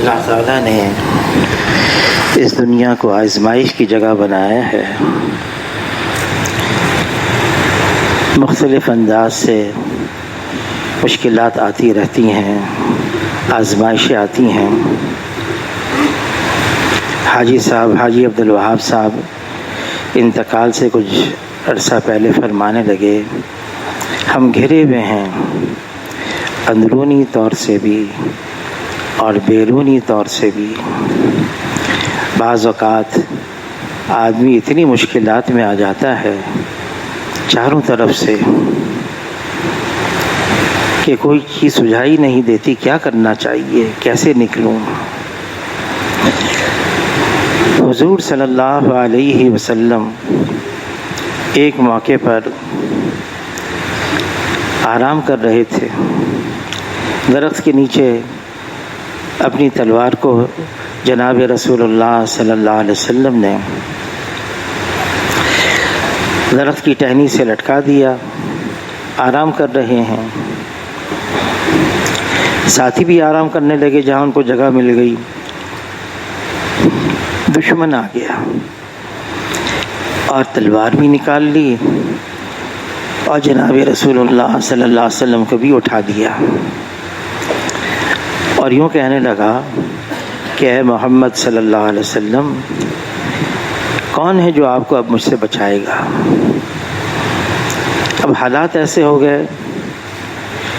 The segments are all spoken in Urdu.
اللہ تعالیٰ نے اس دنیا کو آزمائش کی جگہ بنایا ہے. مختلف انداز سے مشکلات آتی رہتی ہیں، آزمائشیں آتی ہیں. حاجی عبدالوہاب صاحب انتقال سے کچھ عرصہ پہلے فرمانے لگے، ہم گھرے ہوئے ہیں اندرونی طور سے بھی اور بیرونی طور سے بھی. بعض اوقات آدمی اتنی مشکلات میں آ جاتا ہے چاروں طرف سے کہ کوئی چیز سجھائی نہیں دیتی، کیا کرنا چاہیے، کیسے نکلوں. حضور صلی اللہ علیہ وسلم ایک موقع پر آرام کر رہے تھے. درخت کے نیچے اپنی تلوار کو جناب رسول اللہ صلی اللہ علیہ وسلم نے درخت کی ٹہنی سے لٹکا دیا. آرام کر رہے ہیں، ساتھی بھی آرام کرنے لگے جہاں ان کو جگہ مل گئی. دشمن آ گیا اور تلوار بھی نکال لی اور جناب رسول اللہ صلی اللہ علیہ وسلم کو بھی اٹھا دیا اور یوں کہنے لگا کہ اے محمد صلی اللہ علیہ وسلم، کون ہے جو آپ کو اب مجھ سے بچائے گا؟ اب حالات ایسے ہو گئے،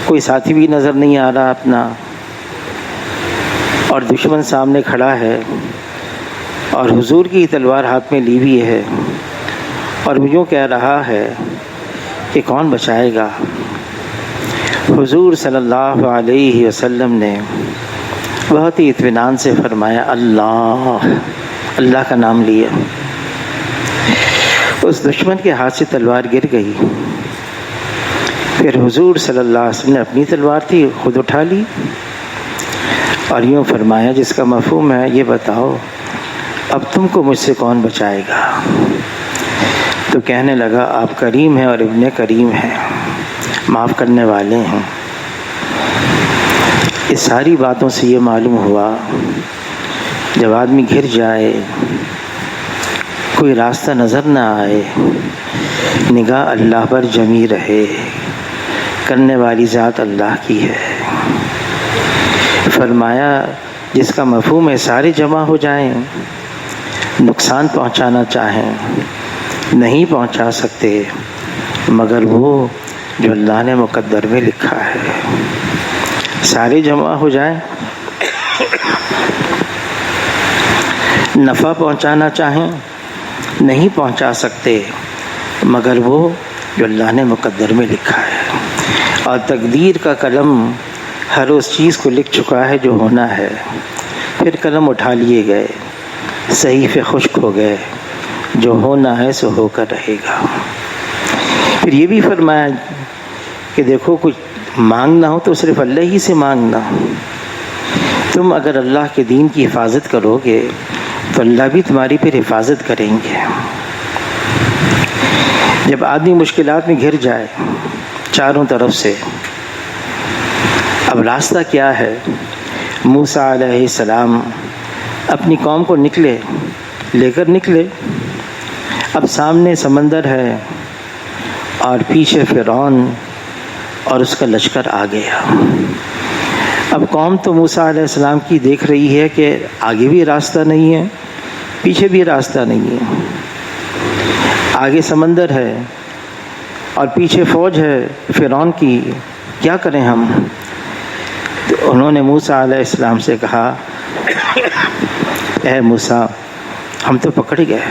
کوئی ساتھی بھی نظر نہیں آ رہا اپنا، اور دشمن سامنے کھڑا ہے اور حضور کی تلوار ہاتھ میں لی ہوئی ہے اور یوں کہہ رہا ہے کہ کون بچائے گا. حضور صلی اللہ علیہ وسلم نے بہت ہی اطمینان سے فرمایا اللہ کا نام لیا. اس دشمن کے ہاتھ سے تلوار گر گئی. پھر حضور صلی اللہ علیہ وسلم نے اپنی تلوار تھی خود اٹھا لی اور یوں فرمایا جس کا مفہوم ہے یہ بتاؤ اب تم کو مجھ سے کون بچائے گا؟ تو کہنے لگا آپ کریم ہیں اور ابن کریم ہیں، معاف کرنے والے ہیں. اس ساری باتوں سے یہ معلوم ہوا جب آدمی گر جائے، کوئی راستہ نظر نہ آئے، نگاہ اللہ پر جمی رہے، کرنے والی ذات اللہ کی ہے. فرمایا جس کا مفہوم ہے سارے جمع ہو جائیں، نقصان پہنچانا چاہیں نہیں پہنچا سکتے مگر وہ جو اللہ نے مقدر میں لکھا ہے. سارے جمع ہو جائیں، نفع پہنچانا چاہیں نہیں پہنچا سکتے مگر وہ جو اللہ نے مقدر میں لکھا ہے. اور تقدیر کا قلم ہر اس چیز کو لکھ چکا ہے جو ہونا ہے. پھر قلم اٹھا لیے گئے، صحیفے خشک ہو گئے، جو ہونا ہے سو ہو کر رہے گا. پھر یہ بھی فرمایا کہ دیکھو کچھ مانگنا ہو تو صرف اللہ ہی سے مانگنا. تم اگر اللہ کے دین کی حفاظت کرو گے تو اللہ بھی تمہاری پھر حفاظت کریں گے. جب آدمی مشکلات میں گھر جائے چاروں طرف سے، اب راستہ کیا ہے؟ موسیٰ علیہ السلام اپنی قوم کو لے کر نکلے. اب سامنے سمندر ہے اور پیچھے فرعون اور اس کا لشکر آ گیا. اب قوم تو موسیٰ علیہ السلام کی دیکھ رہی ہے کہ آگے بھی راستہ نہیں ہے، پیچھے بھی راستہ نہیں ہے. آگے سمندر ہے اور پیچھے فوج ہے فرعون کی، کیا کریں ہم؟ تو انہوں نے موسیٰ علیہ السلام سے کہا اے موسیٰ ہم تو پکڑ گئے.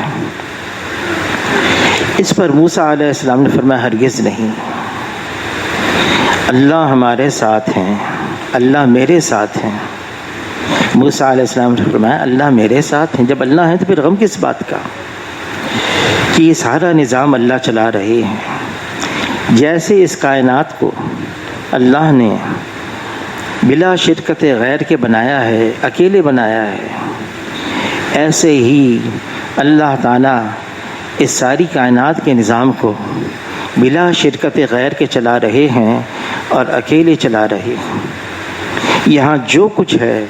اس پر موسیٰ علیہ السلام نے فرمایا ہرگز نہیں، اللہ ہمارے ساتھ ہیں، اللہ میرے ساتھ ہیں. موسیٰ علیہ السلام نے فرمایا اللہ میرے ساتھ ہیں. جب اللہ ہے تو پھر غم کس بات کا کہ یہ سارا نظام اللہ چلا رہے ہیں. جیسے اس کائنات کو اللہ نے بلا شرکت غیر کے بنایا ہے، اکیلے بنایا ہے، ایسے ہی اللہ تعالیٰ اس ساری کائنات کے نظام کو بلا شرکت غیر کے چلا رہے ہیں اور اکیلے چلا رہے ہیں. یہاں جو کچھ ہے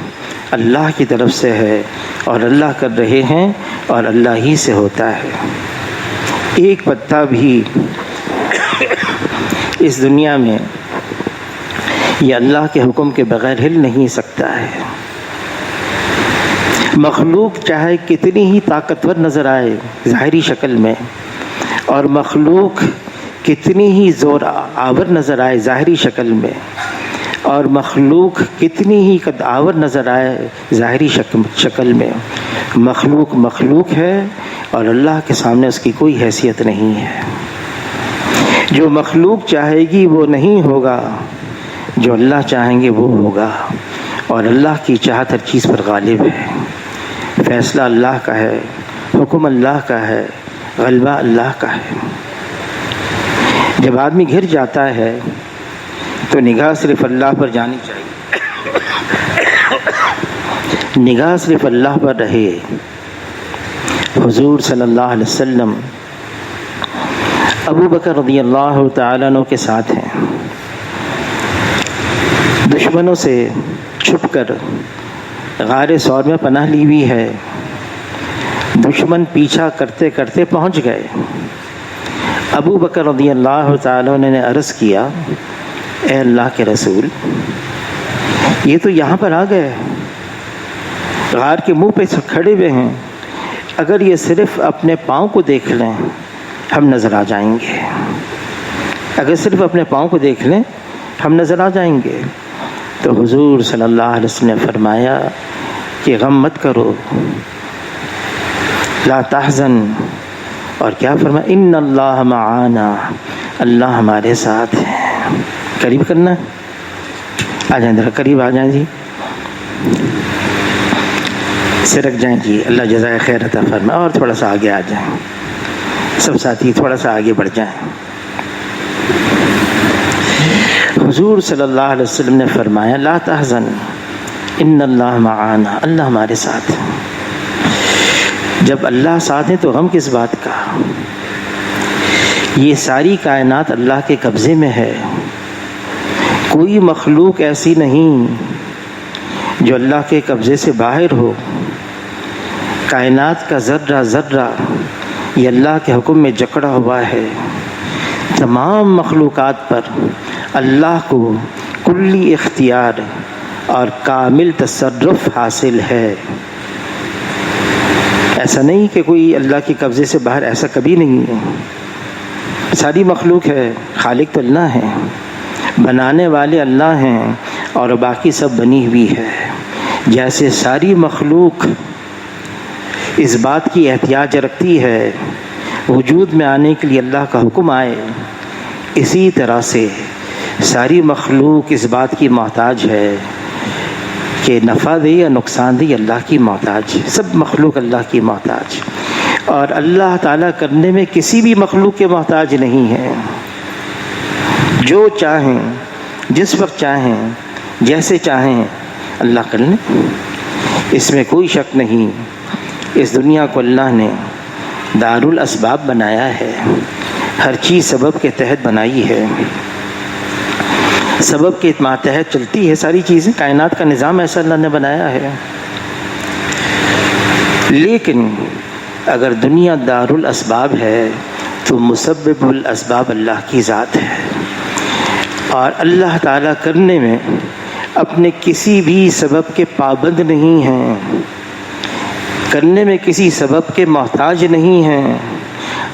اللہ کی طرف سے ہے اور اللہ کر رہے ہیں اور اللہ ہی سے ہوتا ہے۔ ایک پتا بھی اس دنیا میں یہ اللہ کے حکم کے بغیر ہل نہیں سکتا ہے۔ مخلوق چاہے کتنی ہی طاقتور نظر آئے ظاہری شکل میں، اور مخلوق کتنی ہی زور آور نظر آئے ظاہری شکل میں، اور مخلوق کتنی ہی قد آور نظر آئے ظاہری شکل میں، مخلوق مخلوق ہے اور اللہ کے سامنے اس کی کوئی حیثیت نہیں ہے۔ جو مخلوق چاہے گی وہ نہیں ہوگا، جو اللہ چاہیں گے وہ ہوگا، اور اللہ کی چاہت ہر چیز پر غالب ہے۔ فیصلہ اللہ کا ہے، حکم اللہ کا ہے، غلبہ اللہ کا ہے۔ جب آدمی گر جاتا ہے تو نگاہ صرف اللہ پر جانی چاہیے، نگاہ صرف اللہ پر رہے۔ حضور صلی اللہ علیہ وسلم ابو بکر رضی اللہ تعالیٰ عنہ کے ساتھ ہیں، دشمنوں سے چھپ کر غار ثور میں پناہ لی ہوئی ہے۔ دشمن پیچھا کرتے کرتے پہنچ گئے۔ ابو بکر رضی اللہ تعالیٰ عنہ نے عرض کیا، اے اللہ کے رسول، یہ تو یہاں پر آ گئے، غار کے منہ پہ کھڑے ہوئے ہیں، اگر یہ صرف اپنے پاؤں کو دیکھ لیں ہم نظر آ جائیں گے، اگر صرف اپنے پاؤں کو دیکھ لیں ہم نظر آ جائیں گے۔ تو حضور صلی اللہ علیہ وسلم نے فرمایا کہ غم مت کرو، لا تحزن، اور کیا فرمایا، ان اللہ معانا، اللہ ہمارے ساتھ ہے۔ قریب کرنا، آ جائیں ذرا قریب آ جائیں جی، سرک جائیں جی، اللہ جزائے خیر عطا فرمائے، اور تھوڑا سا آگے آ جائیں، سب ساتھی تھوڑا سا آگے بڑھ جائیں۔ حضور صلی اللہ علیہ وسلم نے فرمایا، لا تحزن ان اللہ معانا، اللہ ہمارے ساتھ ہے۔ جب اللہ ساتھ ہے تو غم کس بات کا؟ یہ ساری کائنات اللہ کے قبضے میں ہے، کوئی مخلوق ایسی نہیں جو اللہ کے قبضے سے باہر ہو۔ کائنات کا ذرہ ذرہ یہ اللہ کے حکم میں جکڑا ہوا ہے۔ تمام مخلوقات پر اللہ کو کلی اختیار اور کامل تصرف حاصل ہے۔ ایسا نہیں کہ کوئی اللہ کے قبضے سے باہر، ایسا کبھی نہیں ہے۔ ساری مخلوق ہے، خالق تو اللہ ہے، بنانے والے اللہ ہیں، اور باقی سب بنی ہوئی ہے۔ جیسے ساری مخلوق اس بات کی احتیاج رکھتی ہے وجود میں آنے کے لیے اللہ کا حکم آئے، اسی طرح سے ساری مخلوق اس بات کی محتاج ہے کہ نفع دے یا نقصان دے، اللہ کی محتاج، سب مخلوق اللہ کی محتاج، اور اللہ تعالیٰ کرنے میں کسی بھی مخلوق کے محتاج نہیں ہے۔ جو چاہیں، جس وقت چاہیں، جیسے چاہیں اللہ کر لیں، اس میں کوئی شک نہیں۔ اس دنیا کو اللہ نے دارالاسباب بنایا ہے، ہر چیز سبب کے تحت بنائی ہے، سبب کے ماتحت چلتی ہے ساری چیزیں، کائنات کا نظام ایسا اللہ نے بنایا ہے۔ لیکن اگر دنیا دارالاسباب ہے تو مسبب الاسباب اللہ کی ذات ہے، اور اللہ تعالیٰ کرنے میں اپنے کسی بھی سبب کے پابند نہیں ہیں، کرنے میں کسی سبب کے محتاج نہیں ہیں،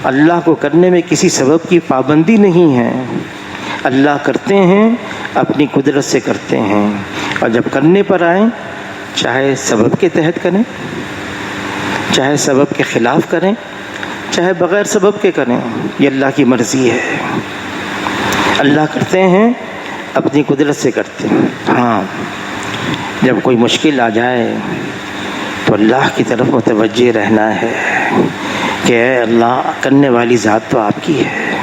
اللہ کو کرنے میں کسی سبب کی پابندی نہیں ہے۔ اللہ کرتے ہیں، اپنی قدرت سے کرتے ہیں، اور جب کرنے پر آئیں، چاہے سبب کے تحت کریں، چاہے سبب کے خلاف کریں، چاہے بغیر سبب کے کریں، یہ اللہ کی مرضی ہے۔ اللہ کرتے ہیں، اپنی قدرت سے کرتے ہیں۔ ہاں، جب کوئی مشکل آ جائے تو اللہ کی طرف متوجہ رہنا ہے کہ اے اللہ، کرنے والی ذات تو آپ کی ہے۔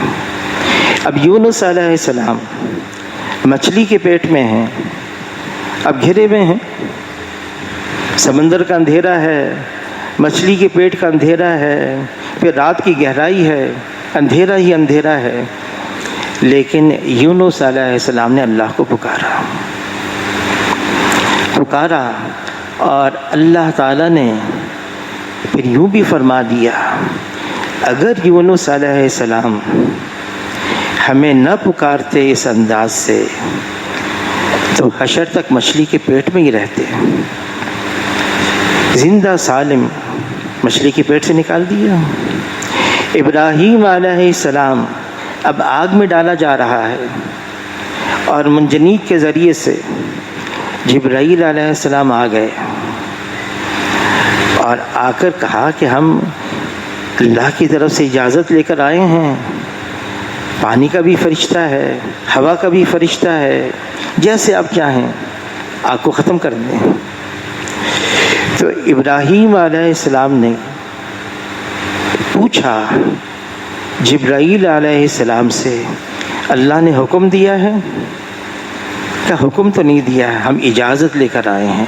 اب یونس علیہ السلام مچھلی کے پیٹ میں ہیں، اب گھرے ہوئے ہیں، سمندر کا اندھیرا ہے، مچھلی کے پیٹ کا اندھیرا ہے، پھر رات کی گہرائی ہے، اندھیرا ہی اندھیرا ہے، لیکن یونس علیہ السلام نے اللہ کو پکارا، اور اللہ تعالیٰ نے پھر یوں بھی فرما دیا، اگر یونس علیہ السلام ہمیں نہ پکارتے اس انداز سے تو حشر تک مچھلی کے پیٹ میں ہی رہتے، زندہ سالم مچھلی کے پیٹ سے نکال دیا۔ ابراہیم علیہ السلام اب آگ میں ڈالا جا رہا ہے، اور منجنیق کے ذریعے سے جبرائیل علیہ السلام آ گئے اور آ کر کہا کہ ہم اللہ کی طرف سے اجازت لے کر آئے ہیں، پانی کا بھی فرشتہ ہے، ہوا کا بھی فرشتہ ہے، جیسے آپ چاہیں آگ کو ختم کر دیں۔ تو ابراہیم علیہ السلام نے پوچھا جبرائیل علیہ السلام سے، اللہ نے حکم دیا ہے؟ کہ حکم تو نہیں دیا ہے، ہم اجازت لے کر آئے ہیں۔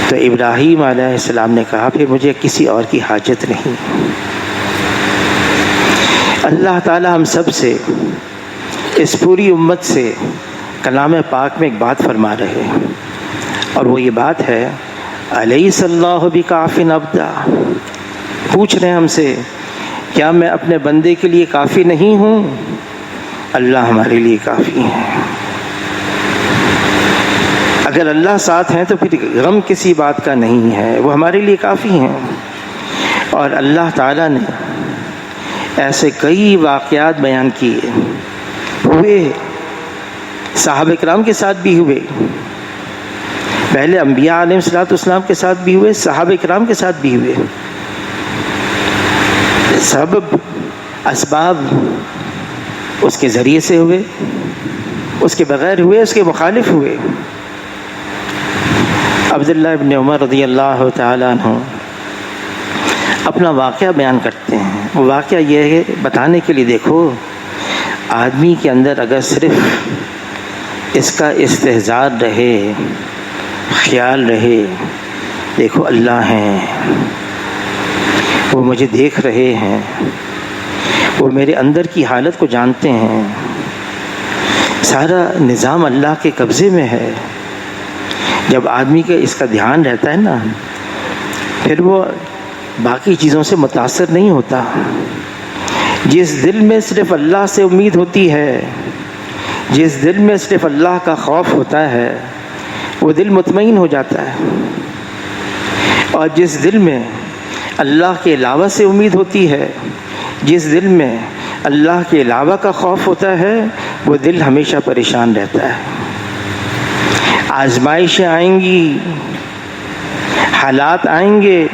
تو ابراہیم علیہ السلام نے کہا پھر مجھے کسی اور کی حاجت نہیں۔ اللہ تعالی ہم سب سے، اس پوری امت سے کلام پاک میں ایک بات فرما رہے ہیں، اور وہ یہ بات ہے الیس اللہ بکاف عبدا، پوچھ رہے ہیں ہم سے کیا میں اپنے بندے کے لیے کافی نہیں ہوں؟ اللہ ہمارے لیے کافی ہے۔ اگر اللہ ساتھ ہیں تو پھر غم کسی بات کا نہیں ہے، وہ ہمارے لیے کافی ہیں۔ اور اللہ تعالیٰ نے ایسے کئی واقعات بیان کیے، ہوئے صحابہ کرام کے ساتھ بھی ہوئے، پہلے انبیاء علیہ السلام کے ساتھ بھی ہوئے، صحابہ کرام کے ساتھ بھی ہوئے۔ سبب اسباب اس کے ذریعے سے ہوئے، اس کے بغیر ہوئے، اس کے مخالف ہوئے۔ عبداللہ ابن عمر رضی اللہ تعالیٰ عنہ اپنا واقعہ بیان کرتے ہیں۔ وہ واقعہ یہ ہے بتانے کے لیے، دیکھو آدمی کے اندر اگر صرف اس کا استحضار رہے، خیال رہے، دیکھو اللہ ہیں، وہ مجھے دیکھ رہے ہیں، وہ میرے اندر کی حالت کو جانتے ہیں، سارا نظام اللہ کے قبضے میں ہے۔ جب آدمی کا اس کا دھیان رہتا ہے نا، پھر وہ باقی چیزوں سے متاثر نہیں ہوتا۔ جس دل میں صرف اللہ سے امید ہوتی ہے، جس دل میں صرف اللہ کا خوف ہوتا ہے، وہ دل مطمئن ہو جاتا ہے۔ اور جس دل میں اللہ کے علاوہ سے امید ہوتی ہے، جس دل میں اللہ کے علاوہ کا خوف ہوتا ہے، وہ دل ہمیشہ پریشان رہتا ہے۔ آزمائشیں آئیں گی، حالات آئیں گے،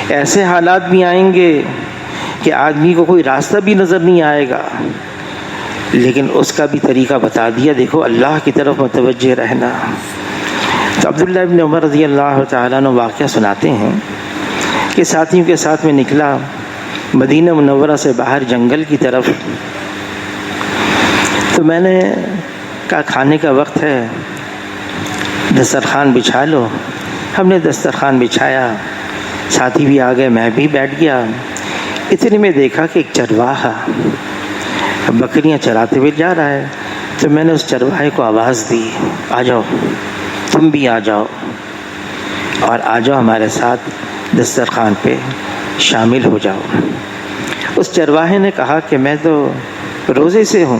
ایسے حالات بھی آئیں گے کہ آدمی کو کوئی راستہ بھی نظر نہیں آئے گا، لیکن اس کا بھی طریقہ بتا دیا، دیکھو اللہ کی طرف متوجہ رہنا۔ تو عبداللہ ابن عمر رضی اللہ تعالیٰ عنہ واقعہ سناتے ہیں کہ ساتھیوں کے ساتھ میں نکلا مدینہ منورہ سے باہر جنگل کی طرف۔ تو میں نے کہا کھانے کا وقت ہے، دسترخوان بچھا لو۔ ہم نے دسترخوان بچھایا، ساتھی بھی آ گئے، میں بھی بیٹھ گیا۔ اتنے میں دیکھا کہ ایک چرواہا بکریاں چراتے ہوئے جا رہا ہے۔ تو میں نے اس چرواہے کو آواز دی، آ جاؤ، تم بھی آ جاؤ، اور آ جاؤ ہمارے ساتھ دسترخوان پہ شامل ہو جاؤ۔ اس چرواہے نے کہا کہ میں تو روزے سے ہوں۔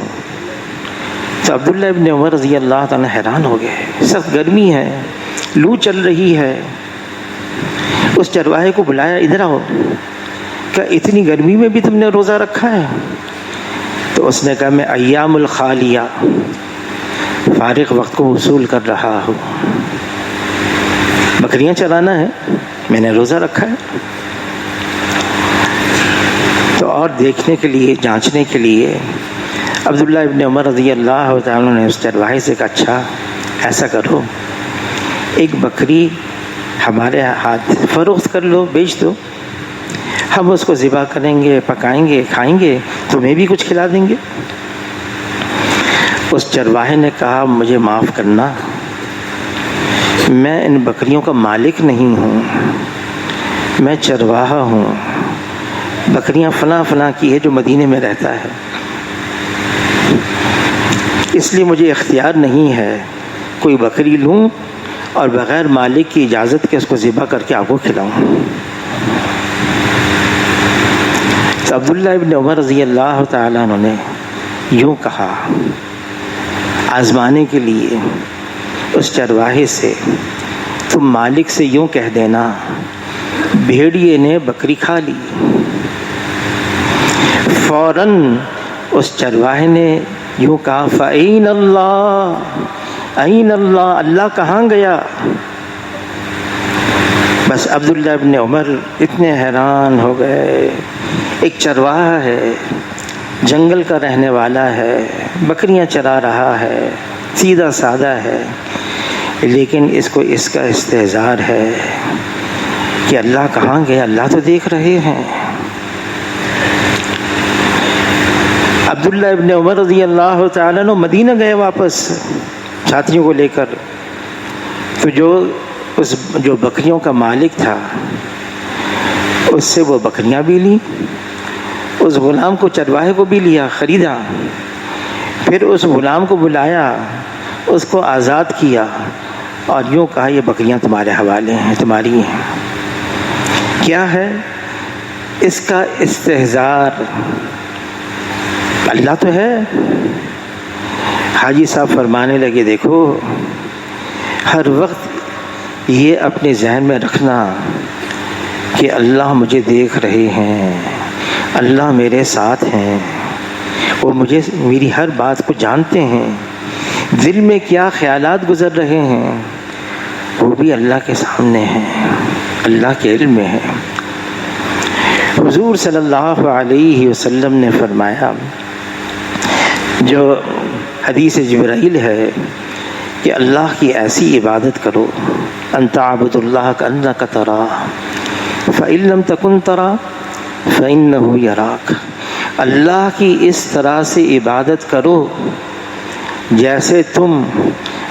تو عبداللہ ابن عمر رضی اللہ تعالیٰ حیران ہو گئے، سخت گرمی ہے، لو چل رہی ہے۔ اس چرواہے کو بلایا، ادھر آؤ، کہ اتنی گرمی میں بھی تم نے روزہ رکھا ہے؟ تو اس نے کہا میں ایام الخالیہ، فارغ وقت کو وصول کر رہا ہوں، بکریاں چرانا ہے، میں نے روزہ رکھا ہے۔ تو اور دیکھنے کے لیے، جانچنے کے لیے عبداللہ ابن عمر رضی اللہ تعالیٰ نے اس چرواہے سے کہا اچھا ایسا کرو، ایک بکری ہمارے ہاتھ فروخت کر لو، بیچ دو، ہم اس کو ذبح کریں گے، پکائیں گے، کھائیں گے، تمہیں بھی کچھ کھلا دیں گے۔ اس چرواہے نے کہا مجھے معاف کرنا، میں ان بکریوں کا مالک نہیں ہوں، میں چرواہا ہوں، بکریاں فلاں فلاں کی ہے جو مدینے میں رہتا ہے، اس لیے مجھے اختیار نہیں ہے کوئی بکری لوں اور بغیر مالک کی اجازت کے اس کو ذبح کر کے آپ کو کھلاؤں؟ تو عبداللہ ابن عمر رضی اللہ تعالیٰ عنہ نے یوں کہا آزمانے کے لیے اس چرواہے سے، تم مالک سے یوں کہہ دینا بھیڑیے نے بکری کھا لی۔ فوراً اس چرواہے نے یوں کہا فَأَيْنَ اللَّهُ أَيْنَ اللَّهُ، اللہ کہاں گیا؟ بس عبداللہ ابن عمر اتنے حیران ہو گئے، ایک چرواہا ہے، جنگل کا رہنے والا ہے، بکریاں چرا رہا ہے، سیدھا سادہ ہے، لیکن اس کو اس کا استحضار ہے کہ اللہ کہاں گیا، اللہ تو دیکھ رہے ہیں۔ عبداللہ ابن عمر رضی اللہ تعالیٰ عنہ مدینہ گئے واپس ساتھیوں کو لے کر، تو جو بکریوں کا مالک تھا اس سے وہ بکریاں بھی لی، اس غلام کو چرواہے کو بھی لیا، خریدا، پھر اس غلام کو بلایا، اس کو آزاد کیا اور یوں کہا یہ بکریاں تمہارے حوالے ہیں، تمہاری ہیں۔ کیا ہے اس کا استحضار؟ اللہ تو ہے۔ حاجی صاحب فرمانے لگے دیکھو ہر وقت یہ اپنے ذہن میں رکھنا کہ اللہ مجھے دیکھ رہے ہیں، اللہ میرے ساتھ ہیں، وہ مجھے میری ہر بات کو جانتے ہیں، دل میں کیا خیالات گزر رہے ہیں وہ بھی اللہ کے سامنے ہیں، اللہ کے علم میں ہے۔ حضور صلی اللہ علیہ وسلم نے فرمایا، جو حدیث جبرائیل ہے کہ اللہ کی ایسی عبادت کرو ان تعبد اللہ کأنک تراہ فإن لم تکن تراہ فإنہ یراک، اللہ کی اس طرح سے عبادت کرو جیسے تم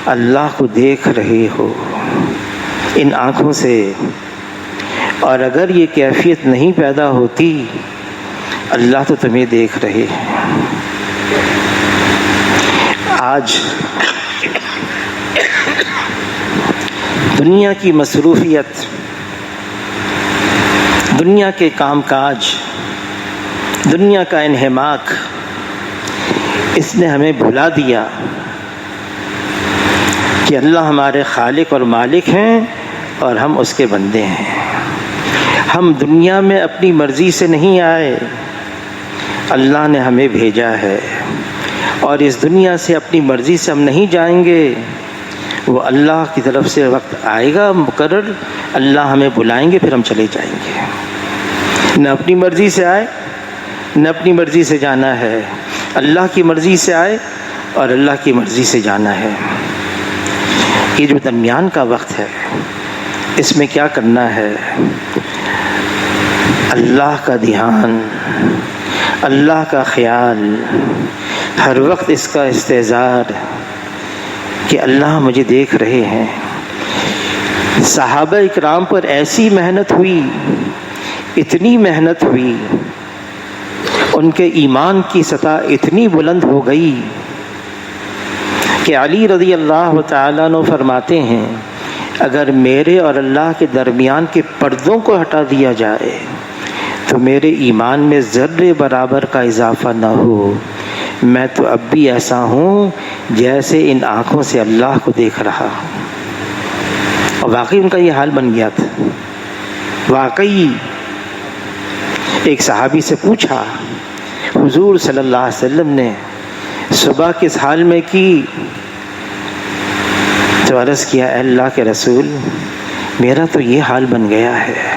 اللہ کو دیکھ رہے ہو ان آنکھوں سے، اور اگر یہ کیفیت نہیں پیدا ہوتی اللہ تو تمہیں دیکھ رہے ہیں۔ آج دنیا کی مصروفیت، دنیا کے کام کاج، دنیا کا انہماک، اس نے ہمیں بھلا دیا کہ اللہ ہمارے خالق اور مالک ہیں اور ہم اس کے بندے ہیں۔ ہم دنیا میں اپنی مرضی سے نہیں آئے، اللہ نے ہمیں بھیجا ہے، اور اس دنیا سے اپنی مرضی سے ہم نہیں جائیں گے، وہ اللہ کی طرف سے وقت آئے گا مقرر، اللہ ہمیں بلائیں گے، پھر ہم چلے جائیں گے۔ نہ اپنی مرضی سے آئے نہ اپنی مرضی سے جانا ہے، اللہ کی مرضی سے آئے اور اللہ کی مرضی سے جانا ہے۔ یہ جو درمیان کا وقت ہے اس میں کیا کرنا ہے؟ اللہ کا دھیان، اللہ کا خیال، ہر وقت اس کا استحضار کہ اللہ مجھے دیکھ رہے ہیں۔ صحابہ اکرام پر ایسی محنت ہوئی، اتنی محنت ہوئی، ان کے ایمان کی سطح اتنی بلند ہو گئی کہ علی رضی اللہ تعالیٰ عنہ فرماتے ہیں اگر میرے اور اللہ کے درمیان کے پردوں کو ہٹا دیا جائے تو میرے ایمان میں ذرے برابر کا اضافہ نہ ہو، میں تو اب بھی ایسا ہوں جیسے ان آنکھوں سے اللہ کو دیکھ رہا ہوں۔ اور واقعی ان کا یہ حال بن گیا تھا۔ واقعی ایک صحابی سے پوچھا حضور صلی اللہ علیہ وسلم نے صبح کس حال میں کی؟ تو عرض کیا اے اللہ کے رسول، میرا تو یہ حال بن گیا ہے،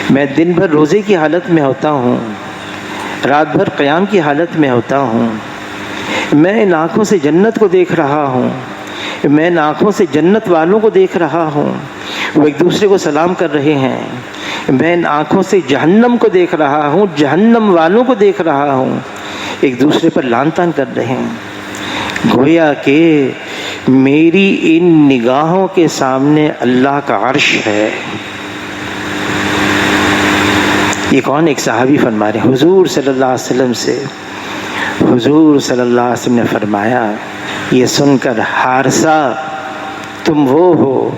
میں دن بھر روزے کی حالت میں ہوتا ہوں، رات بھر قیام کی حالت میں ہوتا ہوں، میں ان آنکھوں سے جنت کو دیکھ رہا ہوں، میں ان آنکھوں سے جنت والوں کو دیکھ رہا ہوں، وہ ایک دوسرے کو سلام کر رہے ہیں، میں ان آنکھوں سے جہنم کو دیکھ رہا ہوں، جہنم والوں کو دیکھ رہا ہوں، ایک دوسرے پر لعن طعن کر رہے ہیں۔ گویا کہ میری ان نگاہوں کے سامنے اللہ کا عرش ہے۔ یہ کون؟ ایک صحابی فرما رہے حضور صلی اللہ علیہ وسلم سے، حضور صلی اللہ علیہ وسلم نے فرمایا، یہ سن کر حارثہ تم وہ ہو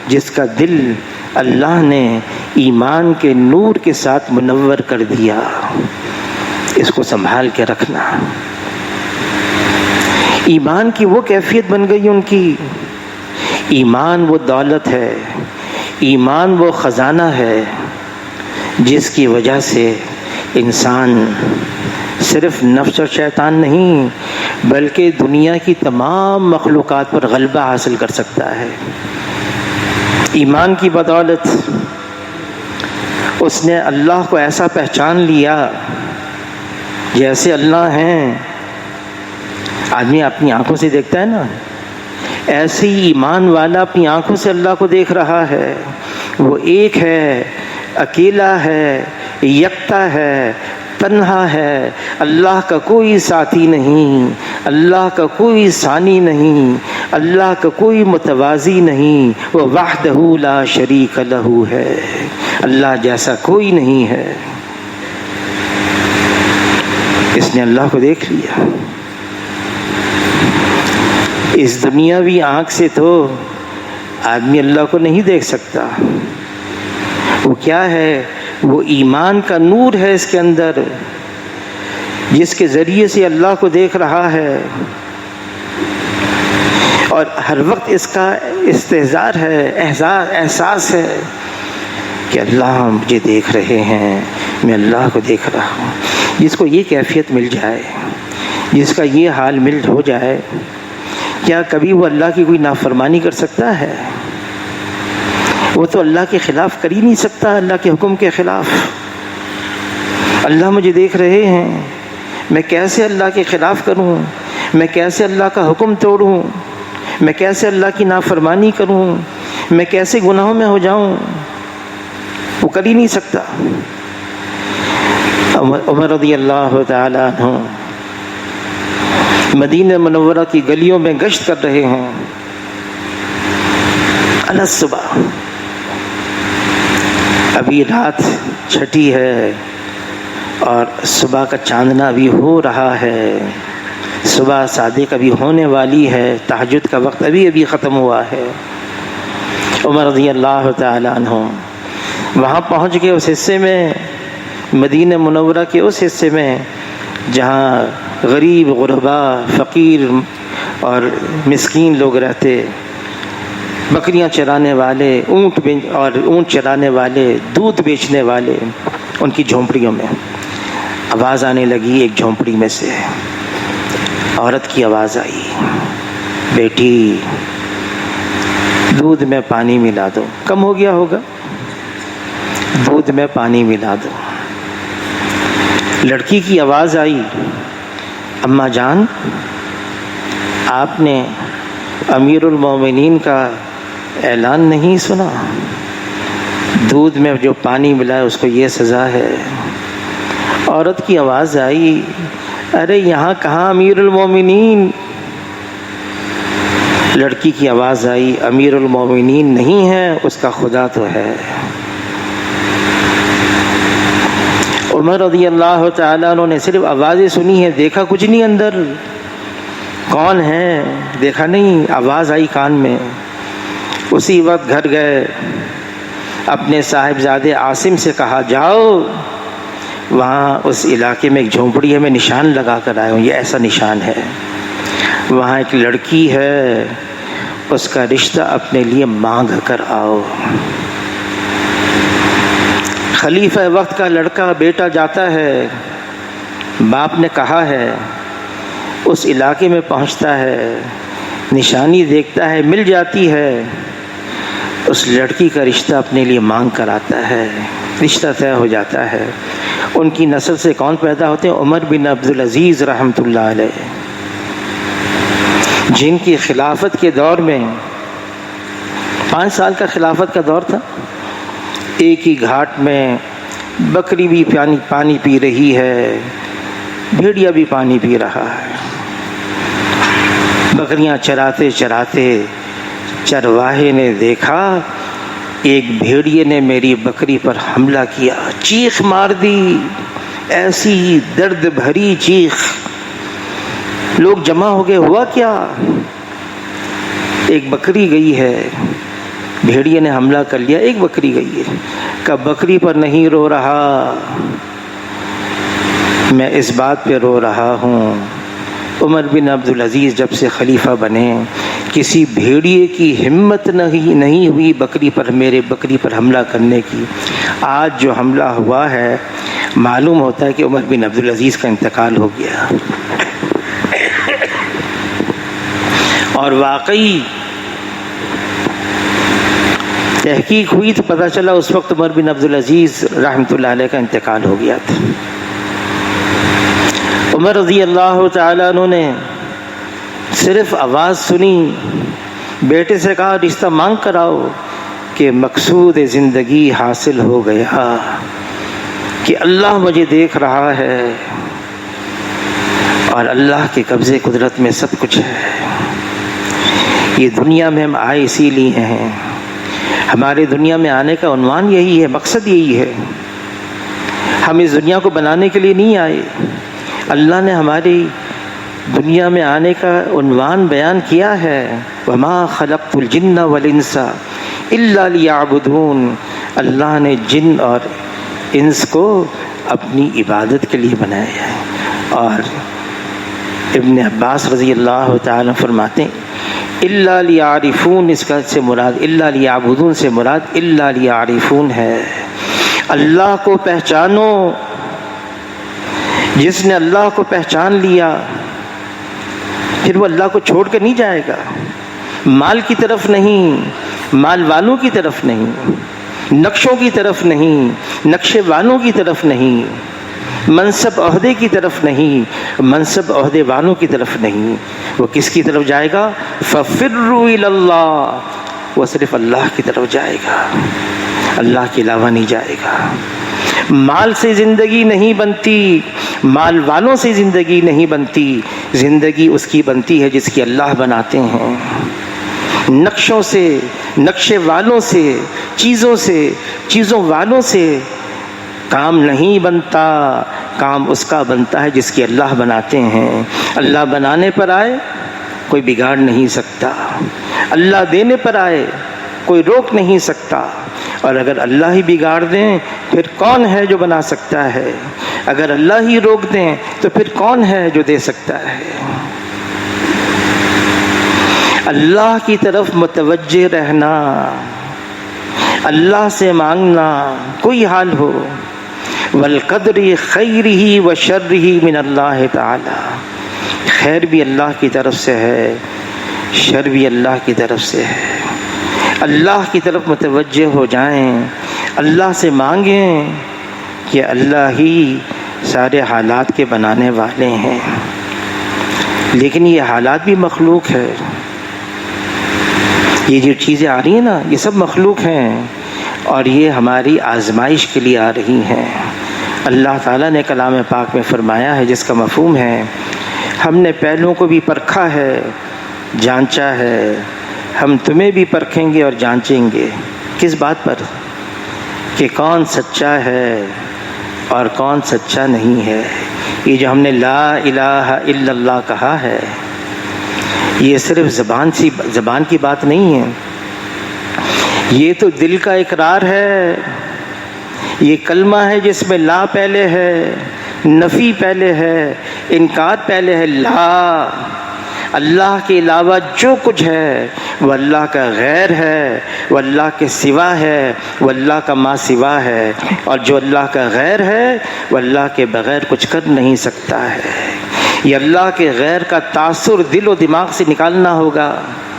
جس کا دل اللہ نے ایمان کے نور کے ساتھ منور کر دیا. اس کو سنبھال کے رکھنا. ایمان کی وہ کیفیت بن گئی ان کی. ایمان وہ دولت ہے، ایمان وہ خزانہ ہے جس کی وجہ سے انسان صرف نفس اور شیطان نہیں بلکہ دنیا کی تمام مخلوقات پر غلبہ حاصل کر سکتا ہے. ایمان کی بدولت اس نے اللہ کو ایسا پہچان لیا جیسے اللہ ہیں. آدمی اپنی آنکھوں سے دیکھتا ہے نا، ایسے ہی ایمان والا اپنی آنکھوں سے اللہ کو دیکھ رہا ہے. وہ ایک ہے، اکیلا ہے، یکتا ہے، تنہا ہے. اللہ کا کوئی ساتھی نہیں، اللہ کا کوئی ثانی نہیں، اللہ کا کوئی متوازی نہیں. وہ وحدہ لا شریک لہ ہے، اللہ جیسا کوئی نہیں ہے. اس نے اللہ کو دیکھ لیا. اس دنیاوی آنکھ سے تو آدمی اللہ کو نہیں دیکھ سکتا. وہ کیا ہے؟ وہ ایمان کا نور ہے اس کے اندر، جس کے ذریعے سے اللہ کو دیکھ رہا ہے، اور ہر وقت اس کا استحضار ہے، احساس ہے کہ اللہ مجھے دیکھ رہے ہیں، میں اللہ کو دیکھ رہا ہوں. جس کو یہ کیفیت مل جائے، جس کا یہ حال ہو جائے، کیا کبھی وہ اللہ کی کوئی نافرمانی کر سکتا ہے؟ وہ تو اللہ کے خلاف کر ہی نہیں سکتا، اللہ کے حکم کے خلاف. اللہ مجھے دیکھ رہے ہیں، میں کیسے اللہ کے خلاف کروں؟ میں کیسے اللہ کا حکم توڑوں؟ میں کیسے اللہ کی نافرمانی کروں؟ میں کیسے گناہوں میں ہو جاؤں؟ وہ کر ہی نہیں سکتا. عمر رضی اللہ تعالی عنہ مدینہ منورہ کی گلیوں میں گشت کر رہے ہیں. صبح ابھی رات چھٹی ہے اور صبح کا چاندنا ابھی ہو رہا ہے. صبح صادق ابھی ہونے والی ہے. تہجد کا وقت ابھی ختم ہوا ہے. عمر رضی اللہ تعالی عنہ وہاں پہنچ گئے اس حصے میں، مدینہ منورہ کے اس حصے میں جہاں غریب، غربا، فقیر اور مسکین لوگ رہتے. بکریاں چرانے والے، اونٹ چرانے والے، دودھ بیچنے والے، ان کی جھونپڑیوں میں آواز آنے لگی. ایک جھونپڑی میں سے عورت کی آواز آئی، بیٹی دودھ میں پانی ملا دو. کم ہو گیا ہوگا، دودھ میں پانی ملا دو. لڑکی کی آواز آئی، اماں جان آپ نے امیر المومنین کا اعلان نہیں سنا؟ دودھ میں جو پانی ملا ہے اس کو یہ سزا ہے. عورت کی آواز آئی، ارے یہاں کہاں امیر المومنین؟ لڑکی کی آواز آئی، امیر المومنین نہیں ہے، اس کا خدا تو ہے. عمر رضی اللہ تعالیٰ عنہ نے صرف آوازیں سنی ہیں، دیکھا کچھ نہیں اندر. کون ہے دیکھا نہیں، آواز آئی کان میں. اسی وقت گھر گئے، اپنے صاحبزادے عاصم سے کہا جاؤ وہاں اس علاقے میں ایک جھونپڑی ہے، میں نشان لگا کر آیا ہوں، یہ ایسا نشان ہے. وہاں ایک لڑکی ہے، اس کا رشتہ اپنے لیے مانگ کر آؤ. خلیفہ وقت کا لڑکا بیٹا جاتا ہے، باپ نے کہا ہے، اس علاقے میں پہنچتا ہے، نشانی دیکھتا ہے، مل جاتی ہے، اس لڑکی کا رشتہ اپنے لیے مانگ کر آتا ہے. رشتہ طے ہو جاتا ہے. ان کی نسل سے کون پیدا ہوتے ہیں؟ عمر بن عبدالعزیز رحمۃ اللہ علیہ، جن کی خلافت کے دور میں 5 سال کا خلافت کا دور تھا. ایک ہی گھاٹ میں بکری بھی پانی پی رہی ہے، بھیڑیا بھی پانی پی رہا ہے. بکریاں چراتے چراتے چرواہے نے دیکھا ایک بھیڑیے نے میری بکری پر حملہ کیا، چیخ مار دی، ایسی درد بھری چیخ. لوگ جمع ہو گئے، ہوا کیا؟ ایک بکری گئی ہے، بھیڑیے نے حملہ کر لیا، ایک بکری گئی ہے، کہ بکری پر نہیں رو رہا، میں اس بات پہ رو رہا ہوں عمر بن عبدالعزیز جب سے خلیفہ بنے کسی بھیڑیے کی ہمت نہیں ہوئی بکری پر، میرے بکری پر حملہ کرنے کی۔ آج جو حملہ ہوا ہے معلوم ہوتا ہے کہ عمر بن عبدالعزیز کا انتقال ہو گیا، اور واقعی تحقیق ہوئی تو پتہ چلا اس وقت عمر بن عبدالعزیز رحمۃ اللہ علیہ کا انتقال ہو گیا تھا۔ عمر رضی اللہ تعالیٰ عنہ نے صرف آواز سنی، بیٹے سے کہا رشتہ مانگ کر آؤ، کہ مقصود زندگی حاصل ہو گیا، کہ اللہ مجھے دیکھ رہا ہے اور اللہ کے قبضے قدرت میں سب کچھ ہے۔ یہ دنیا میں ہم آئے اسی لیے ہیں، ہمارے دنیا میں آنے کا عنوان یہی ہے، مقصد یہی ہے، ہم اس دنیا کو بنانے کے لیے نہیں آئے۔ اللہ نے ہماری دنیا میں آنے کا عنوان بیان کیا ہے، وَمَا خَلَقْتُ الْجِنَّ وَالْإِنسَ إِلَّا لِيَعْبُدُونَ، اللہ نے جن اور انس کو اپنی عبادت کے لیے بنایا ہے۔ اور ابن عباس رضی اللہ تعالیٰ فرماتے ہیں اِلَّا لِيَعْرِفُونَ، اس کا سے مراد اِلَّا لِيَعْبُدُونَ سے مراد اِلَّا لِيَعْرِفُونَ ہے، اللہ کو پہچانو۔ جس نے اللہ کو پہچان لیا پھر وہ اللہ کو چھوڑ کے نہیں جائے گا، مال کی طرف نہیں، مال والوں کی طرف نہیں، نقشوں کی طرف نہیں، نقشے والوں کی طرف نہیں، منصب عہدے کی طرف نہیں، منصب عہدے والوں کی طرف نہیں، وہ کس کی طرف جائے گا؟ فَفِرُّوا إِلَى اللَّهِ، وہ صرف اللہ کی طرف جائے گا، اللہ کے علاوہ نہیں جائے گا۔ مال سے زندگی نہیں بنتی، مال والوں سے زندگی نہیں بنتی، زندگی اس کی بنتی ہے جس کی اللہ بناتے ہیں۔ نقشوں سے، نقشے والوں سے، چیزوں والوں سے کام نہیں بنتا، کام اس کا بنتا ہے جس کی اللہ بناتے ہیں۔ اللہ بنانے پر آئے کوئی بگاڑ نہیں سکتا، اللہ دینے پر آئے کوئی روک نہیں سکتا، اور اگر اللہ ہی بگاڑ دیں پھر کون ہے جو بنا سکتا ہے؟ اگر اللہ ہی روک دیں تو پھر کون ہے جو دے سکتا ہے؟ اللہ کی طرف متوجہ رہنا، اللہ سے مانگنا، کوئی حال ہو، والقدر خیرہ وشرہ من اللہ تعالی، خیر بھی اللہ کی طرف سے ہے، شر بھی اللہ کی طرف سے ہے۔ اللہ کی طرف متوجہ ہو جائیں، اللہ سے مانگیں کہ اللہ ہی سارے حالات کے بنانے والے ہیں، لیکن یہ حالات بھی مخلوق ہے، یہ جو چیزیں آ رہی ہیں نا یہ سب مخلوق ہیں، اور یہ ہماری آزمائش کے لیے آ رہی ہیں۔ اللہ تعالیٰ نے کلام پاک میں فرمایا ہے جس کا مفہوم ہے ہم نے پہلوؤں کو بھی پرکھا ہے، جانچا ہے، ہم تمہیں بھی پرکھیں گے اور جانچیں گے۔ کس بات پر؟ کہ کون سچا ہے اور کون سچا نہیں ہے۔ یہ جو ہم نے لا الہ الا اللہ کہا ہے یہ صرف زبان کی بات نہیں ہے، یہ تو دل کا اقرار ہے، یہ کلمہ ہے جس میں لا پہلے ہے، نفی پہلے ہے، انکار پہلے ہے۔ لا، اللہ کے علاوہ جو کچھ ہے وہ اللہ کا غیر ہے، وہ اللہ کے سوا ہے، وہ اللہ کا ما سوا ہے، اور جو اللہ کا غیر ہے وہ اللہ کے بغیر کچھ کر نہیں سکتا ہے۔ یہ اللہ کے غیر کا تاثر دل و دماغ سے نکالنا ہوگا۔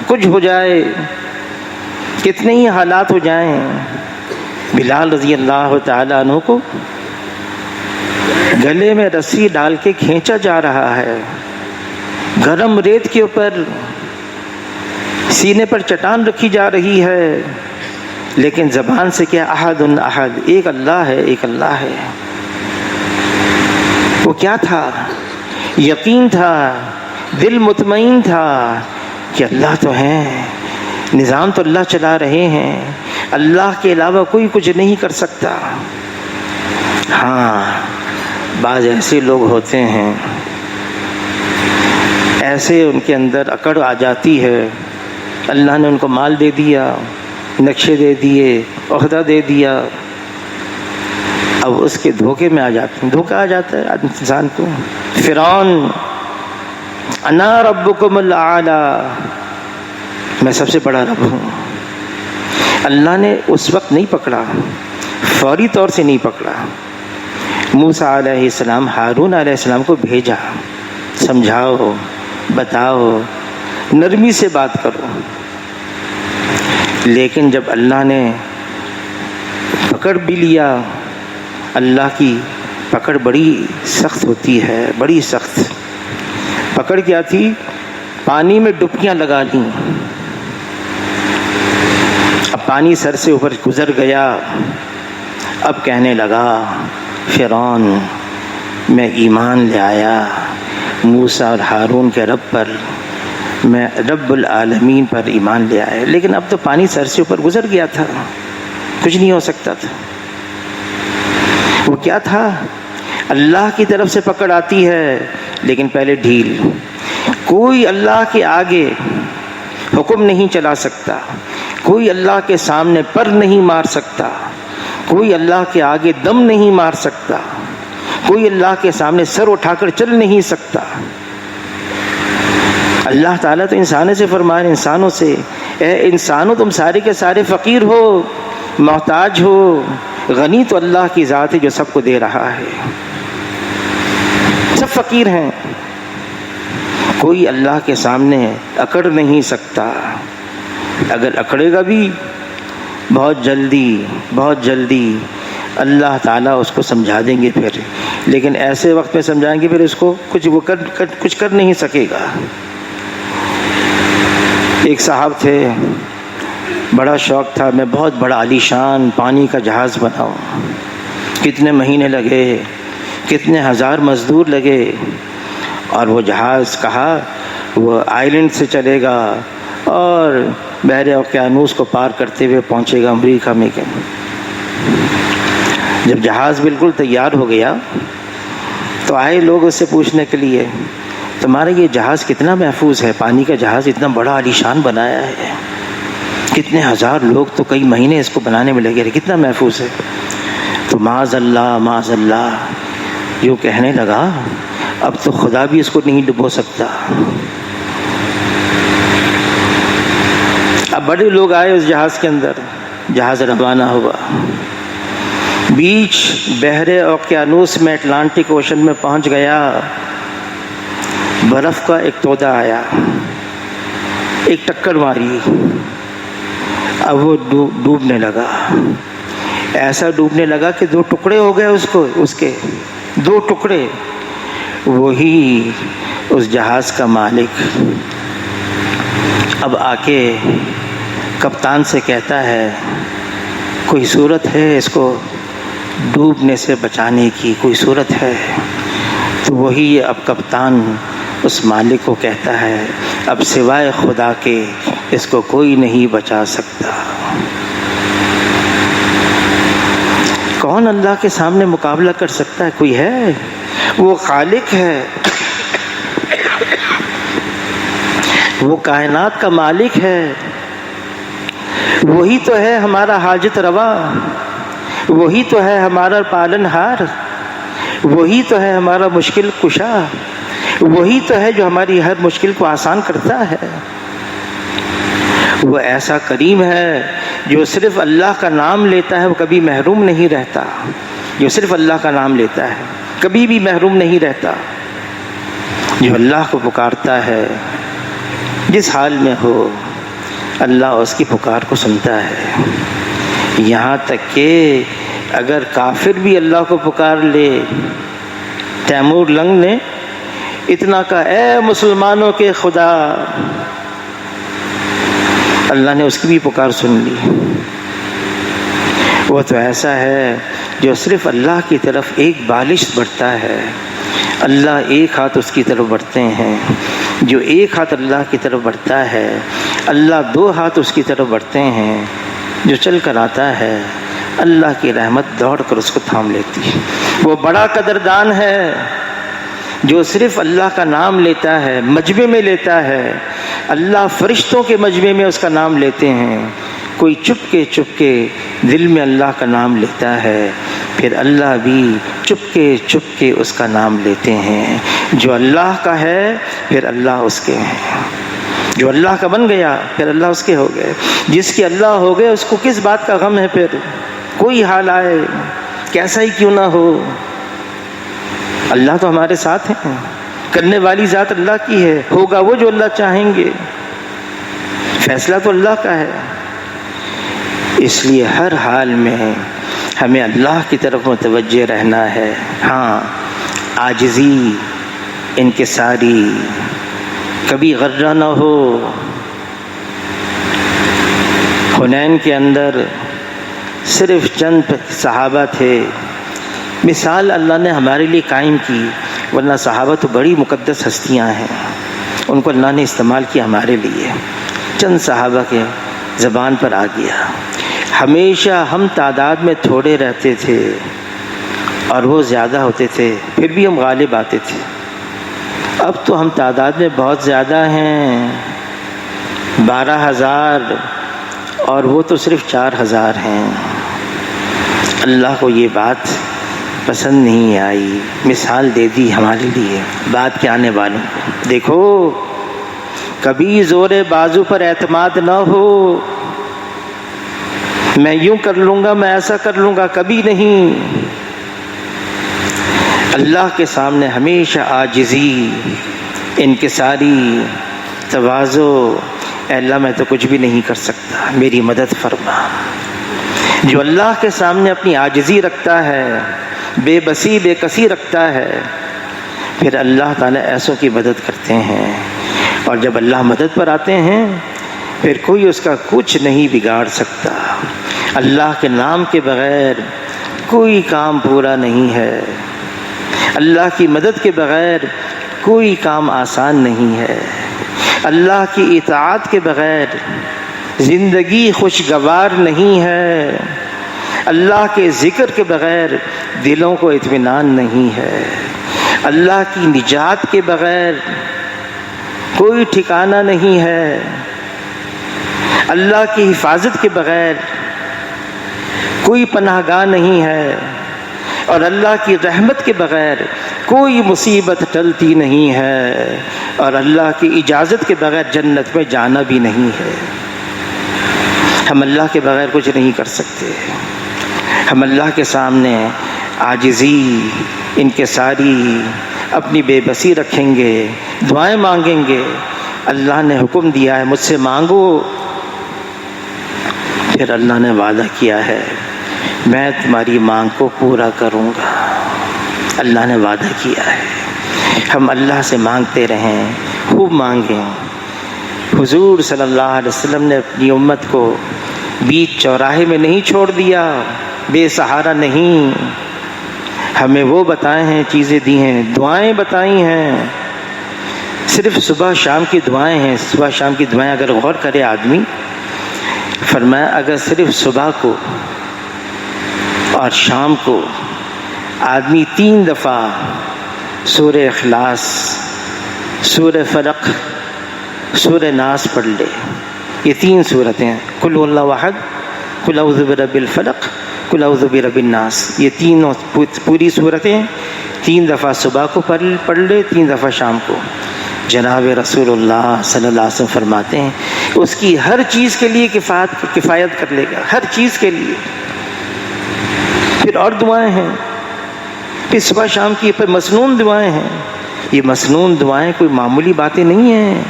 کچھ ہو جائے، کتنے ہی حالات ہو جائیں، بلال رضی اللہ تعالیٰ عنہ کو گلے میں رسی ڈال کے کھینچا جا رہا ہے، گرم ریت کے اوپر سینے پر چٹان رکھی جا رہی ہے، لیکن زبان سے کیا احد احد، ایک اللہ ہے، ایک اللہ ہے۔ وہ کیا تھا؟ یقین تھا، دل مطمئن تھا کہ اللہ تو ہیں، نظام تو اللہ چلا رہے ہیں، اللہ کے علاوہ کوئی کچھ نہیں کر سکتا۔ ہاں، بعض ایسے لوگ ہوتے ہیں، ایسے ان کے اندر اکڑ آ جاتی ہے اللہ نے ان کو مال دے دیا، نقشے دے دیے، عہدہ دے دیا، اب اس کے دھوکے میں آ جاتے ہیں، دھوکہ آ جاتا ہے انسان کو۔ فرعون انا ربکم الاعلی، میں سب سے بڑا رب ہوں۔ اللہ نے اس وقت نہیں پکڑا، فوری طور سے نہیں پکڑا۔ موسیٰ علیہ السلام ہارون علیہ السلام کو بھیجا، سمجھاؤ، بتاؤ، نرمی سے بات کرو، لیکن جب اللہ نے پکڑ بھی لیا، اللہ کی پکڑ بڑی سخت ہوتی ہے، بڑی سخت۔ پکڑ کیا تھی؟ پانی میں ڈبکیاں لگا دیں۔ اب پانی سر سے اوپر گزر گیا، اب کہنے لگا فرعون میں ایمان لے آیا موسیٰ اور ہارون کے رب پر، میں رب العالمین پر ایمان لے آیا، لیکن اب تو پانی سر سے اوپر گزر گیا تھا، کچھ نہیں ہو سکتا تھا۔ وہ کیا تھا؟ اللہ کی طرف سے پکڑ آتی ہے، لیکن پہلے ڈھیل۔ کوئی اللہ کے آگے حکم نہیں چلا سکتا، کوئی اللہ کے سامنے پر نہیں مار سکتا، کوئی اللہ کے آگے دم نہیں مار سکتا، کوئی اللہ کے سامنے سر اٹھا کر چل نہیں سکتا۔ اللہ تعالیٰ تو انسانوں سے فرمائے، انسانوں سے، اے انسانوں تم سارے کے سارے فقیر ہو، محتاج ہو، غنی تو اللہ کی ذات ہے جو سب کو دے رہا ہے، سب فقیر ہیں، کوئی اللہ کے سامنے اکڑ نہیں سکتا۔ اگر اکڑے گا بھی بہت جلدی اللہ تعالیٰ اس کو سمجھا دیں گے پھر، لیکن ایسے وقت میں سمجھائیں گے پھر اس کو کچھ کر نہیں سکے گا۔ ایک صاحب تھے، بڑا شوق تھا میں بہت بڑا عالی شان پانی کا جہاز بناؤں۔ کتنے مہینے لگے، کتنے ہزار مزدور لگے، اور وہ جہاز کہا وہ آئلینڈ سے چلے گا اور بحر اوقیانوس کو پار کرتے ہوئے پہنچے گا امریکہ میں۔ جب جہاز بالکل تیار ہو گیا تو آئے لوگ اس سے پوچھنے کے لیے تمہارا یہ جہاز کتنا محفوظ ہے، پانی کا جہاز اتنا بڑا عالی شان بنایا ہے، کتنے ہزار لوگ تو کئی مہینے اس کو بنانے میں لگے رہے، کتنا محفوظ ہے؟ تو معاذ اللہ یوں کہنے لگا اب تو خدا بھی اس کو نہیں ڈبو سکتا۔ اب بڑے لوگ آئے اس جہاز کے اندر، جہاز روانہ ہوا، بیچ بحر اوقیانوس میں اٹلانٹک اوشن میں پہنچ گیا، برف کا ایک تودا آیا، ایک ٹکر ماری، اب وہ ڈوبنے لگا، ایسا ڈوبنے لگا کہ 2 ٹکڑے ہو گئے اس کے 2 ٹکڑے۔ وہی اس جہاز کا مالک اب آ کے کپتان سے کہتا ہے کوئی صورت ہے اس کو ڈوبنے سے بچانے کی، کوئی صورت ہے؟ تو وہی اب کپتان اس مالک کو کہتا ہے اب سوائے خدا کے اس کو کوئی نہیں بچا سکتا۔ کون اللہ کے سامنے مقابلہ کر سکتا ہے؟ کوئی ہے؟ وہ خالق ہے، وہ کائنات کا مالک ہے، وہی تو ہے ہمارا حاجت روا، وہی تو ہے ہمارا پالن ہار، وہی تو ہے ہمارا مشکل کشا، وہی تو ہے جو ہماری ہر مشکل کو آسان کرتا ہے۔ وہ ایسا کریم ہے جو صرف اللہ کا نام لیتا ہے وہ کبھی محروم نہیں رہتا، جو صرف اللہ کا نام لیتا ہے کبھی بھی محروم نہیں رہتا، جو اللہ کو پکارتا ہے جس حال میں ہو اللہ اس کی پکار کو سنتا ہے۔ یہاں تک کہ اگر کافر بھی اللہ کو پکار لے، تیمور لنگ نے اتنا کہا اے مسلمانوں کے خدا، اللہ نے اس کی بھی پکار سن لی۔ وہ تو ایسا ہے جو صرف اللہ کی طرف ایک بالش بڑھتا ہے، اللہ ایک ہاتھ اس کی طرف بڑھتے ہیں، جو ایک ہاتھ اللہ کی طرف بڑھتا ہے اللہ 2 ہاتھ اس کی طرف بڑھتے ہیں، جو چل کر آتا ہے اللہ کی رحمت دوڑ کر اس کو تھام لیتی ہے۔ وہ بڑا قدردان ہے جو صرف اللہ کا نام لیتا ہے، مجمع میں لیتا ہے، اللہ فرشتوں کے مجمع میں اس کا نام لیتے ہیں، کوئی چپ کے دل میں اللہ کا نام لیتا ہے، پھر اللہ بھی چپ کے اس کا نام لیتے ہیں۔ جو اللہ کا ہے پھر اللہ اس کے ہیں، جو اللہ کا بن گیا پھر اللہ اس کے ہو گئے۔ جس کے اللہ ہو گئے اس کو کس بات کا غم ہے؟ پھر کوئی حال آئے کیسا ہی کیوں نہ ہو، اللہ تو ہمارے ساتھ ہیں، کرنے والی ذات اللہ کی ہے، ہوگا وہ جو اللہ چاہیں گے، فیصلہ تو اللہ کا ہے۔ اس لیے ہر حال میں ہمیں اللہ کی طرف متوجہ رہنا ہے۔ ہاں، عاجزی، انکساری، کبھی غرہ نہ ہو۔ حنین کے اندر صرف چند صحابہ تھے، مثال اللہ نے ہمارے لیے قائم کی، ورنہ صحابہ تو بڑی مقدس ہستیاں ہیں، ان کو اللہ نے استعمال کیا ہمارے لیے۔ چند صحابہ کے زبان پر آ گیا، ہمیشہ ہم تعداد میں تھوڑے رہتے تھے اور وہ زیادہ ہوتے تھے، پھر بھی ہم غالب آتے تھے۔ اب تو ہم تعداد میں بہت زیادہ ہیں، 12,000 اور وہ تو صرف 4,000 ہیں۔ اللہ کو یہ بات پسند نہیں آئی، مثال دے دی ہمارے لیے بات کے آنے والوں کو۔ دیکھو، کبھی زور بازو پر اعتماد نہ ہو، میں یوں کر لوں گا، میں ایسا کر لوں گا، کبھی نہیں۔ اللہ کے سامنے ہمیشہ عاجزی، انکساری، تواضع، اے اللہ میں تو کچھ بھی نہیں کر سکتا، میری مدد فرما۔ جو اللہ کے سامنے اپنی عاجزی رکھتا ہے، بے بسی بے کسی رکھتا ہے، پھر اللہ تعالیٰ ایسوں کی مدد کرتے ہیں، اور جب اللہ مدد پر آتے ہیں پھر کوئی اس کا کچھ نہیں بگاڑ سکتا۔ اللہ کے نام کے بغیر کوئی کام پورا نہیں ہے، اللہ کی مدد کے بغیر کوئی کام آسان نہیں ہے، اللہ کی اطاعت کے بغیر زندگی خوشگوار نہیں ہے، اللہ کے ذکر کے بغیر دلوں کو اطمینان نہیں ہے، اللہ کی نجات کے بغیر کوئی ٹھکانہ نہیں ہے، اللہ کی حفاظت کے بغیر کوئی پناہ گاہ نہیں ہے، اور اللہ کی رحمت کے بغیر کوئی مصیبت ٹلتی نہیں ہے، اور اللہ کی اجازت کے بغیر جنت میں جانا بھی نہیں ہے۔ ہم اللہ کے بغیر کچھ نہیں کر سکتے۔ ہم اللہ کے سامنے عاجزی، انکساری، اپنی بے بسی رکھیں گے، دعائیں مانگیں گے۔ اللہ نے حکم دیا ہے مجھ سے مانگو، پھر اللہ نے وعدہ کیا ہے میں تمہاری مانگ کو پورا کروں گا۔ اللہ نے وعدہ کیا ہے، ہم اللہ سے مانگتے رہیں، خوب مانگیں۔ حضور صلی اللہ علیہ وسلم نے اپنی امت کو بیچ چوراہے میں نہیں چھوڑ دیا، بے سہارا نہیں، ہمیں وہ بتائے ہیں، چیزیں دی ہیں، دعائیں بتائی ہیں۔ صرف صبح شام کی دعائیں ہیں، صبح شام کی دعائیں اگر غور کرے آدمی، فرمایا اگر صرف صبح کو اور شام کو آدمی 3 دفعہ سورہ اخلاص، سورہ فلق، سورہ ناس پڑھ لے، یہ 3 صورتیں، قل هو اللہ احد، قل اعوذ برب الفلق، قل اعوذ برب الناس، یہ تینوں پوری صورتیں 3 دفعہ صبح کو پڑھ لے، 3 دفعہ شام کو، جناب رسول اللہ صلی اللہ علیہ وسلم فرماتے ہیں اس کی ہر چیز کے لیے کفایت کر لے گا، ہر چیز کے لیے۔ پھر اور دعائیں ہیں، پھر صبح شام کی پھر مسنون دعائیں ہیں۔ یہ مسنون دعائیں کوئی معمولی باتیں نہیں ہیں،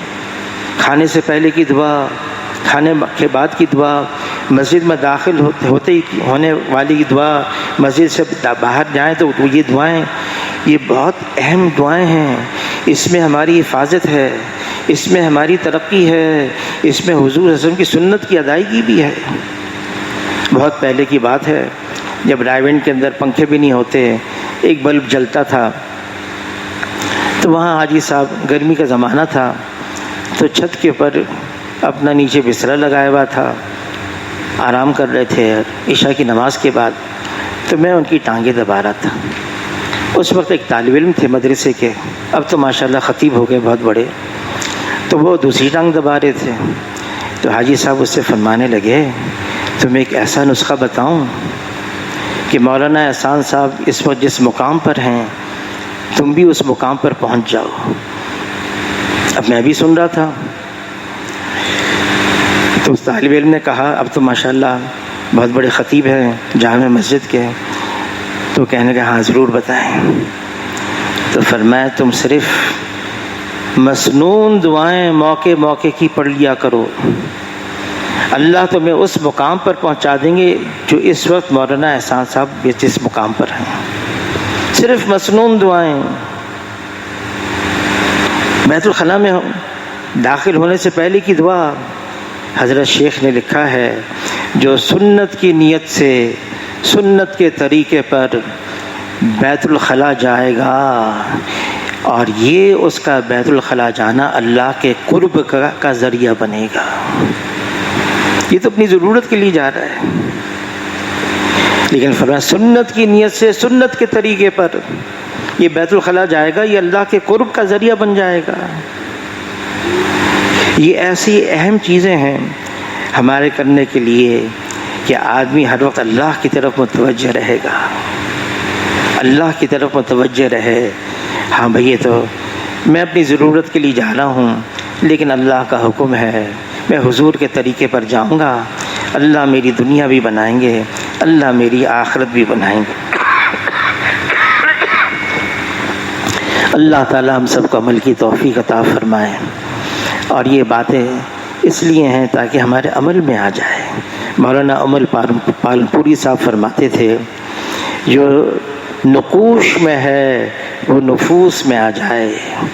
کھانے سے پہلے کی دعا، کھانے کے بعد کی دعا، مسجد میں داخل ہونے والی دعا، مسجد سے باہر جائیں تو یہ دعائیں، یہ بہت اہم دعائیں ہیں۔ اس میں ہماری حفاظت ہے، اس میں ہماری ترقی ہے، اس میں حضور صلی اللہ علیہ وسلم کی سنت کی ادائیگی بھی ہے۔ بہت پہلے کی بات ہے، جب رائیونٹ کے اندر پنکھے بھی نہیں ہوتے، ایک بلب جلتا تھا، تو وہاں حاجی صاحب، گرمی کا زمانہ تھا، تو چھت کے اوپر اپنا نیچے بسترا لگایا ہوا تھا، آرام کر رہے تھے عشاء کی نماز کے بعد، تو میں ان کی ٹانگیں دبا رہا تھا۔ اس وقت ایک طالب علم تھے مدرسے کے، اب تو ماشاءاللہ خطیب ہو گئے بہت بڑے، تو تو وہ دوسری ٹانگ دبا رہے تھے. تو حاجی صاحب اس سے فرمانے لگے تمہیں ایک ایسا نسخہ بتاؤں کہ مولانا احسان صاحب اس وقت جس مقام پر ہیں تم بھی اس مقام پر پہنچ جاؤ. اب میں بھی سن رہا تھا. تو اس طالب علم نے کہا اب تو ماشاءاللہ بہت بڑے خطیب ہیں جامع مسجد کے. تو کہنے لگا ہاں ضرور بتائیں. تو فرمایا تم صرف مسنون دعائیں موقع موقع کی پڑھ لیا کرو, اللہ تمہیں اس مقام پر پہنچا دیں گے جو اس وقت مولانا احسان صاحب جس مقام پر ہیں. صرف مسنون دعائیں. بیت الخلاء میں داخل ہونے سے پہلے کی دعا حضرت شیخ نے لکھا ہے جو سنت کی نیت سے سنت کے طریقے پر بیت الخلاء جائے گا اور یہ اس کا بیت الخلاء جانا اللہ کے قرب کا ذریعہ بنے گا. یہ تو اپنی ضرورت کے لیے جا رہا ہے, لیکن فرمایا سنت کی نیت سے سنت کے طریقے پر یہ بیت الخلاء جائے گا, یہ اللہ کے قرب کا ذریعہ بن جائے گا. یہ ایسی اہم چیزیں ہیں ہمارے کرنے کے لیے کہ آدمی ہر وقت اللہ کی طرف متوجہ رہے گا, اللہ کی طرف متوجہ رہے. ہاں بھئی یہ تو میں اپنی ضرورت کے لیے جا رہا ہوں, لیکن اللہ کا حکم ہے میں حضور کے طریقے پر جاؤں گا, اللہ میری دنیا بھی بنائیں گے, اللہ میری آخرت بھی بنائیں گے. اللہ تعالی ہم سب کو عمل کی توفیق عطا فرمائے. اور یہ باتیں اس لیے ہیں تاکہ ہمارے عمل میں آ جائے. مولانا عمر پالنپوری صاحب فرماتے تھے جو نقوش میں ہے وہ نفوس میں آ جائے.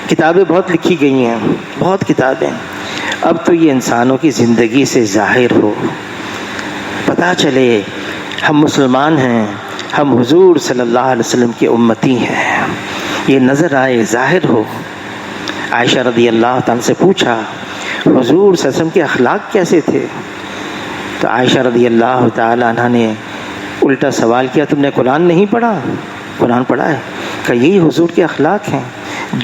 کتابیں بہت لکھی گئی ہیں, بہت کتابیں. اب تو یہ انسانوں کی زندگی سے ظاہر ہو, پتہ چلے ہم مسلمان ہیں, ہم حضور صلی اللہ علیہ وسلم کی امتی ہیں, یہ نظر آئے, ظاہر ہو. عائشہ رضی اللہ تعالیٰ سے پوچھا حضور صلی اللہ علیہ وسلم کے اخلاق کیسے تھے؟ تو عائشہ رضی اللہ تعالیٰ عنہ نے الٹا سوال کیا تم نے قرآن نہیں پڑھا؟ قرآن پڑھا ہے. کہ یہی حضور کے اخلاق ہیں,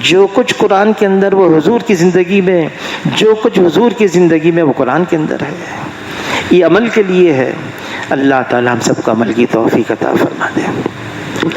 جو کچھ قرآن کے اندر وہ حضور کی زندگی میں, جو کچھ حضور کی زندگی میں وہ قرآن کے اندر ہے. یہ عمل کے لیے ہے. اللہ تعالی ہم سب کو عمل کی توفیق عطا فرما دے.